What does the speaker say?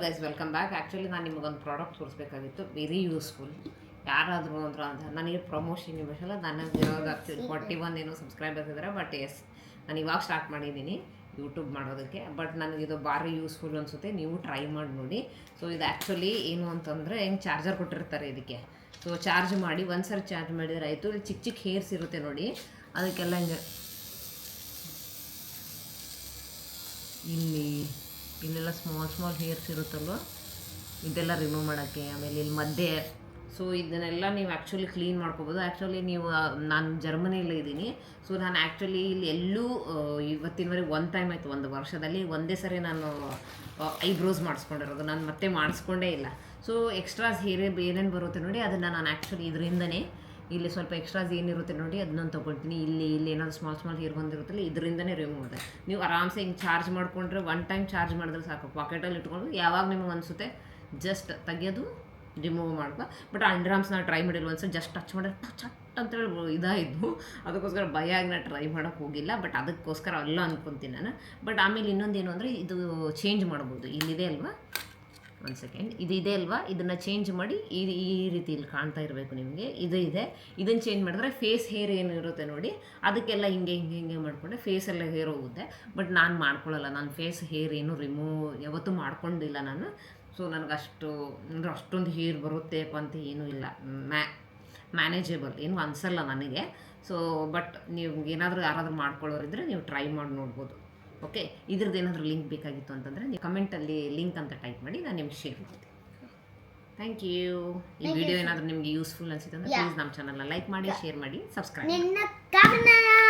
Guys welcome back. Actually ನಾನು ನಿಮಗೊಂದು product ತೋರಿಸ್ಬೇಕಾಗಿತ್ತು, very useful. ಯಾರಾದರೂ ಅಂದ್ರೆ ಅಂತ ನನಗೆ ಪ್ರಮೋಷನ್ ಇವೆಲ್ಲ ನನಗಿರೋದು ಆ್ಯಕ್ಚುಲಿ 41 ಏನೋ ಸಬ್ಸ್ಕ್ರೈಬರ್ಸ್ ಇದ್ದಾರೆ. ಬಟ್ ಎಸ್ ನಾನು ಇವಾಗ ಸ್ಟಾರ್ಟ್ ಮಾಡಿದ್ದೀನಿ ಯೂಟ್ಯೂಬ್ ಮಾಡೋದಕ್ಕೆ. ಬಟ್ ನನಗಿದು ಭಾರಿ ಯೂಸ್ಫುಲ್ ಅನಿಸುತ್ತೆ, ನೀವು ಟ್ರೈ ಮಾಡಿ ನೋಡಿ. ಸೊ ಇದು ಆ್ಯಕ್ಚುಲಿ ಏನು ಅಂತಂದರೆ ಹೆಂಗೆ ಚಾರ್ಜರ್ ಕೊಟ್ಟಿರ್ತಾರೆ ಇದಕ್ಕೆ. ಸೊ ಚಾರ್ಜ್ ಮಾಡಿ ಒಂದು ಸರಿ ಚಾರ್ಜ್ ಮಾಡಿದರೆ ಆಯಿತು. ಇಲ್ಲಿ ಚಿಕ್ಕ ಚಿಕ್ಕ ಹೇರ್ಸ್ ಇರುತ್ತೆ ನೋಡಿ, ಅದಕ್ಕೆಲ್ಲ ಹಿಂಗೆ ಇಲ್ಲೆಲ್ಲ ಸ್ಮಾಲ್ ಹೇರ್ಸ್ ಇರುತ್ತಲ್ವ, ಇದೆಲ್ಲ ರಿಮೂವ್ ಮಾಡೋಕ್ಕೆ. ಆಮೇಲೆ ಇಲ್ಲಿ ಮಧ್ಯೆ ಸೊ ಇದನ್ನೆಲ್ಲ ನೀವು ಆ್ಯಕ್ಚುಲಿ ಕ್ಲೀನ್ ಮಾಡ್ಕೋಬೋದು. ಆ್ಯಕ್ಚುಲಿ ನೀವು ನಾನು ಜರ್ಮನಿಯಲ್ಲೇ ಇದ್ದೀನಿ. ಸೊ ನಾನು ಆ್ಯಕ್ಚುಲಿ ಇಲ್ಲಿ ಎಲ್ಲೂ ಇವತ್ತಿನವರೆಗೆ ಒನ್ ಟೈಮ್ ಆಯಿತು, ಒಂದು ವರ್ಷದಲ್ಲಿ ಒಂದೇ ಸರಿ ನಾನು ಐಬ್ರೋಸ್ ಮಾಡಿಸ್ಕೊಂಡಿರೋದು. ನಾನು ಮತ್ತೆ ಮಾಡಿಸ್ಕೊಂಡೇ ಇಲ್ಲ. ಸೊ ಎಕ್ಸ್ಟ್ರಾಸ್ ಏನೇನು ಬರುತ್ತೆ ನೋಡಿ, ಅದನ್ನು ನಾನು ಆ್ಯಕ್ಚುಲಿ ಇದರಿಂದನೇ ಇಲ್ಲಿ ಸ್ವಲ್ಪ ಎಕ್ಸ್ಟ್ರಾಸ್ ಏನಿರುತ್ತೆ ನೋಡಿ ಅದನ್ನೊಂದು ತೊಗೊಳ್ತೀನಿ. ಇಲ್ಲಿ ಏನಾದರೂ ಸ್ಮಾಲ್ ಹೇರ್ ಬಂದಿರುತ್ತಲ್ಲ, ಇದರಿಂದನೇ ರಿಮೂವ್ ಮಾಡಿದೆ. ನೀವು ಆರಾಮ್ಸೆ ಹಿಂಗೆ ಚಾರ್ಜ್ ಮಾಡಿಕೊಂಡ್ರೆ ಒನ್ ಟೈಮ್ ಚಾರ್ಜ್ ಮಾಡಿದ್ರೆ ಸಾಕು. ಪಾಕೆಟಲ್ಲಿ ಇಟ್ಕೊಂಡು ಯಾವಾಗ ನಿಮಗೆ ಅನಿಸುತ್ತೆ ಜಸ್ಟ್ ತೆಗಿಯೋದು, ರಿಮೂವ್ ಮಾಡ್ಕೊ. ಬಟ್ ಅಂಡರ್ಆರ್ಮ್ಸ್ ನಾನು ಟ್ರೈ ಮಾಡಿಲ್ಲ, ಒಂದ್ಸಲ ಜಸ್ಟ್ ಟಚ್ ಮಾಡಿದ್ರೆ ಚಟ್ ಅಂತೇಳಿ ಇದಾಯಿತು. ಅದಕ್ಕೋಸ್ಕರ ಭಯ ಆಗಿ ನಾನು ಟ್ರೈ ಮಾಡೋಕ್ಕೆ ಹೋಗಿಲ್ಲ. ಬಟ್ ಅದಕ್ಕೋಸ್ಕರ ಅಲ್ಲ ಅಂದ್ಕೊತೀನಿ ನಾನು. ಬಟ್ ಆಮೇಲೆ ಇನ್ನೊಂದೇನು ಅಂದರೆ ಇದು ಚೇಂಜ್ ಮಾಡ್ಬೋದು. ಇಲ್ಲಿದೆ ಅಲ್ವಾ, ಒಂದು ಸೆಕೆಂಡ್, ಇದೆ ಅಲ್ವಾ, ಇದನ್ನು ಚೇಂಜ್ ಮಾಡಿ ಈ ರೀತಿ ಇಲ್ಲಿ ಕಾಣ್ತಾ ಇರಬೇಕು ನಿಮಗೆ. ಇದು ಇದೆ, ಇದನ್ನು ಚೇಂಜ್ ಮಾಡಿದ್ರೆ ಫೇಸ್ ಹೇರ್ ಏನಿರುತ್ತೆ ನೋಡಿ, ಅದಕ್ಕೆಲ್ಲ ಹಿಂಗೆ ಮಾಡಿಕೊಂಡೆ ಫೇಸೆಲ್ಲ ಹೇರ್ ಹೋಗುತ್ತೆ. ಬಟ್ ನಾನು ಮಾಡ್ಕೊಳ್ಳಲ್ಲ, ನಾನು ಫೇಸ್ ಹೇರ್ ಏನು ರಿಮೂವ್ ಯಾವತ್ತೂ ಮಾಡ್ಕೊಂಡಿಲ್ಲ ನಾನು. ಸೊ ನನಗಷ್ಟು ಅಂದರೆ ಅಷ್ಟೊಂದು ಹೇರ್ ಬರುತ್ತೇಪ್ಪ ಅಂತ ಏನೂ ಇಲ್ಲ, ಮ್ಯಾನೇಜೇಬಲ್ ಏನು ಅನಿಸಲ್ಲ ನನಗೆ. ಸೊ ಬಟ್ ನೀವು ಏನಾದರೂ ಯಾರಾದರೂ ಮಾಡ್ಕೊಳ್ಳೋರಿದ್ದರೆ ನೀವು ಟ್ರೈ ಮಾಡಿ ನೋಡ್ಬೋದು. ಓಕೆ, ಇದ್ರದ್ದು ಏನಾದರೂ ಲಿಂಕ್ ಬೇಕಾಗಿತ್ತು ಅಂತಂದರೆ ನೀವು ಕಮೆಂಟಲ್ಲಿ ಲಿಂಕ್ ಅಂತ ಟೈಪ್ ಮಾಡಿ, ನಾನು ನಿಮ್ಗೆ ಶೇರ್ ಮಾಡ್ತೀನಿ. Thank you. ಈ ವಿಡಿಯೋ ಏನಾದರೂ ನಿಮಗೆ ಯೂಸ್ಫುಲ್ ಅನಿಸಿತ್ತು ಅಂದರೆ ಪ್ಲೀಸ್ ನಮ್ಮ ಚಾನಲ್ನ ಲೈಕ್ ಮಾಡಿ, ಶೇರ್ ಮಾಡಿ, ಸಬ್ಸ್ಕ್ರೈಬ್ ಮಾಡಿ.